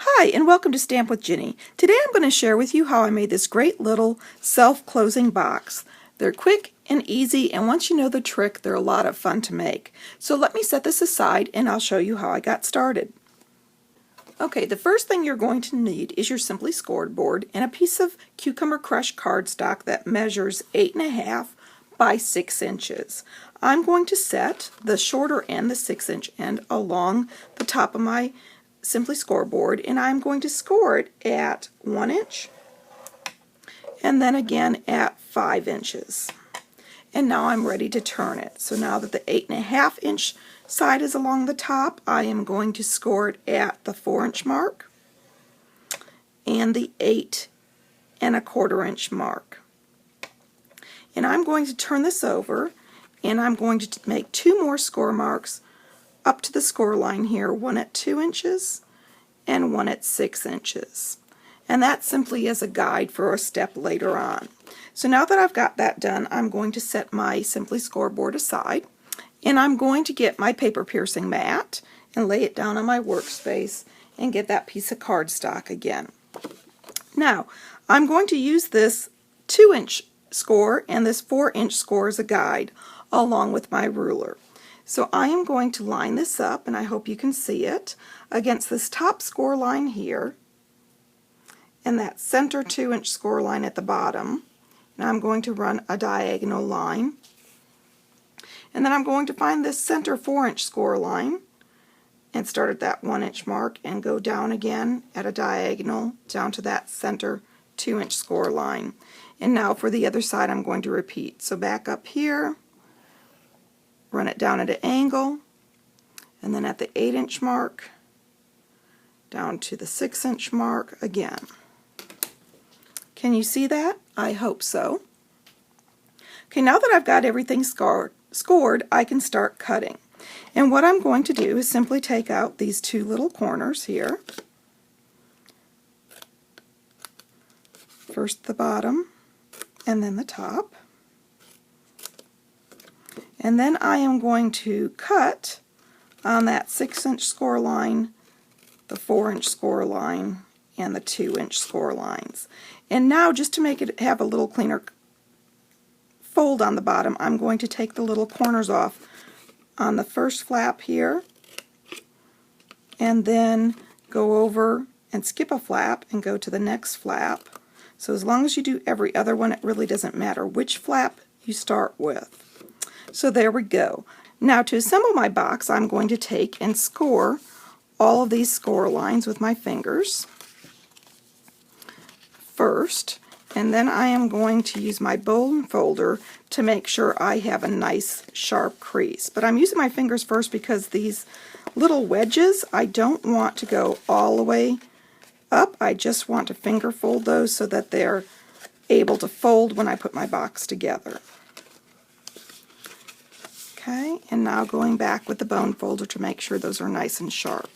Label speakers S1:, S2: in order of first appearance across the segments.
S1: Hi, and welcome to Stamp with Ginny. Today I'm going to share with you how I made this great little self-closing box. They're quick and easy, and once you know the trick, they're a lot of fun to make. So let me set this aside and I'll show you how I got started. Okay, the first thing you're going to need is your Simply Scored board and a piece of cucumber crush cardstock that measures 8.5 by 6 inches. I'm going to set the shorter end, the 6-inch end, along the top of my Simply Scoreboard, and I'm going to score it at 1 inch and then again at 5 inches. And now I'm ready to turn it. So now that the 8.5 inch side is along the top, I am going to score it at the 4-inch mark and the 8.25 inch mark. And I'm going to turn this over, and I'm going to make 2 more score marks up to the score line here, one at 2 inches and one at 6 inches. And that simply is a guide for a step later on. So now that I've got that done, I'm going to set my Simply Scoreboard aside, and I'm going to get my paper piercing mat and lay it down on my workspace and get that piece of cardstock again. Now, I'm going to use this 2-inch score and this 4-inch score as a guide along with my ruler. So I am going to line this up, and I hope you can see it, against this top score line here and that center 2-inch score line at the bottom. And I'm going to run a diagonal line. And then I'm going to find this center 4-inch score line and start at that 1-inch mark and go down again at a diagonal down to that center 2-inch score line. And now for the other side I'm going to repeat. So back up here, run it down at an angle, and then at the 8-inch mark, down to the 6-inch mark again. Can you see that? I hope so. Okay, now that I've got everything scored, I can start cutting. And what I'm going to do is simply take out these 2 little corners here. First the bottom, and then the top. And then I am going to cut on that 6-inch score line, the 4-inch score line, and the 2-inch score lines. And now, just to make it have a little cleaner fold on the bottom, I'm going to take the little corners off on the first flap here, and then go over and skip a flap and go to the next flap. So as long as you do every other one, it really doesn't matter which flap you start with. So there we go. Now to assemble my box, I'm going to take and score all of these score lines with my fingers first, and then I am going to use my bone folder to make sure I have a nice sharp crease. But I'm using my fingers first because these little wedges, I don't want to go all the way up. I just want to finger fold those so that they're able to fold when I put my box together. Okay, and now going back with the bone folder to make sure those are nice and sharp.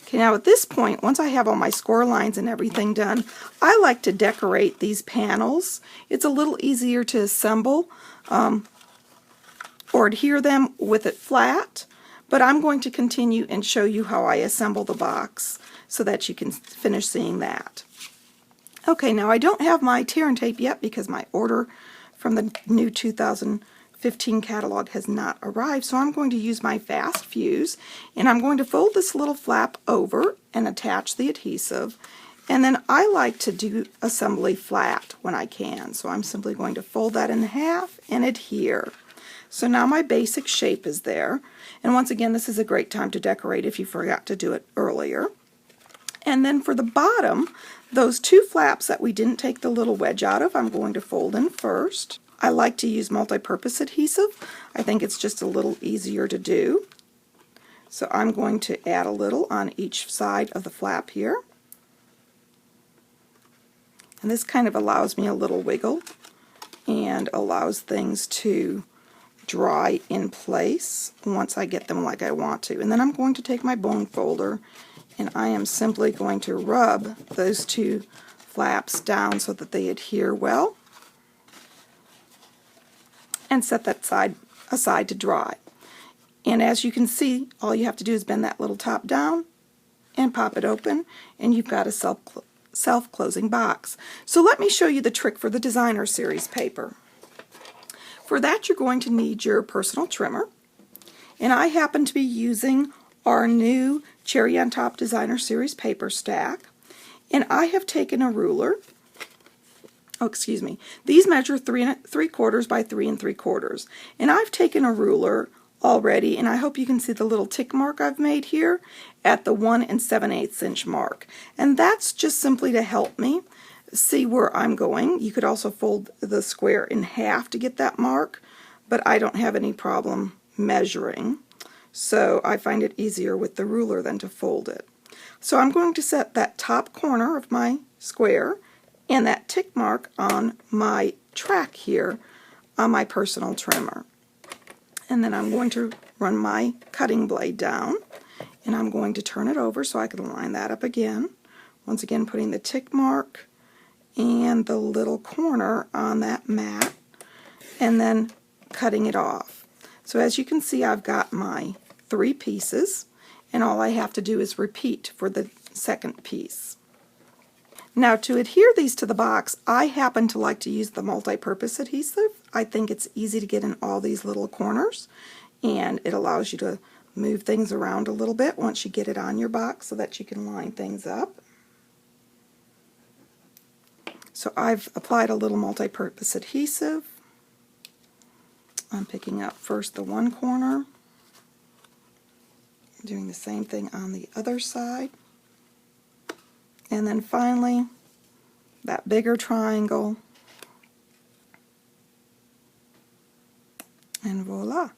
S1: Okay, now at this point, once I have all my score lines and everything done, I like to decorate these panels. It's a little easier to assemble or adhere them with it flat, but I'm going to continue and show you how I assemble the box so that you can finish seeing that. Okay, now I don't have my tear and tape yet because my order from the new 2015 catalog has not arrived, so I'm going to use my fast fuse, and I'm going to fold this little flap over and attach the adhesive. And then I like to do assembly flat when I can, so I'm simply going to fold that in half and adhere. So now my basic shape is there, and once again, this is a great time to decorate if you forgot to do it earlier. And then for the bottom, those 2 flaps that we didn't take the little wedge out of, I'm going to fold in first. I like to use multi-purpose adhesive. I think it's just a little easier to do. So I'm going to add a little on each side of the flap here. And this kind of allows me a little wiggle and allows things to dry in place once I get them like I want to. And then I'm going to take my bone folder, and I am simply going to rub those 2 flaps down so that they adhere well, and set that side aside to dry. And as you can see, all you have to do is bend that little top down and pop it open, and you've got a self-closing box. So let me show you the trick for the Designer Series paper. For that, you're going to need your personal trimmer, and I happen to be using our new Cherry on Top Designer Series paper stack, and I have taken a ruler. Oh, excuse me. These measure 3 3/4 by 3 3/4, and I've taken a ruler already, and I hope you can see the little tick mark I've made here at the 1 7/8 inch mark, and that's just simply to help me see where I'm going. You could also fold the square in half to get that mark, but I don't have any problem measuring, so I find it easier with the ruler than to fold it. So I'm going to set that top corner of my square and that tick mark on my track here on my personal trimmer. And then I'm going to run my cutting blade down, and I'm going to turn it over so I can line that up again. Once again, putting the tick mark and the little corner on that mat, and then cutting it off. So as you can see, I've got my 3 pieces, and all I have to do is repeat for the second piece. Now, to adhere these to the box, I happen to like to use the multi-purpose adhesive. I think it's easy to get in all these little corners, and it allows you to move things around a little bit once you get it on your box so that you can line things up. So I've applied a little multi-purpose adhesive. I'm picking up first the one corner, doing the same thing on the other side, and then finally that bigger triangle, and voila.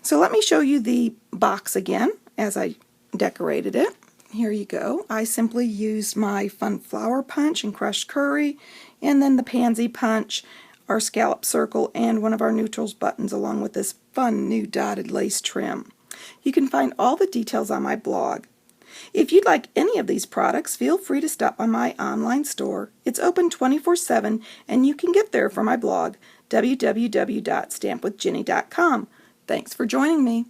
S1: So let me show you the box again as I decorated it. Here you go. I simply used my fun flower punch and crushed curry, and then the pansy punch, our scallop circle, and one of our neutrals buttons, along with this fun new dotted lace trim. You can find all the details on my blog. If you'd like any of these products, feel free to stop by my online store. It's open 24/7, and you can get there from my blog, www.stampwithjini.com. Thanks for joining me.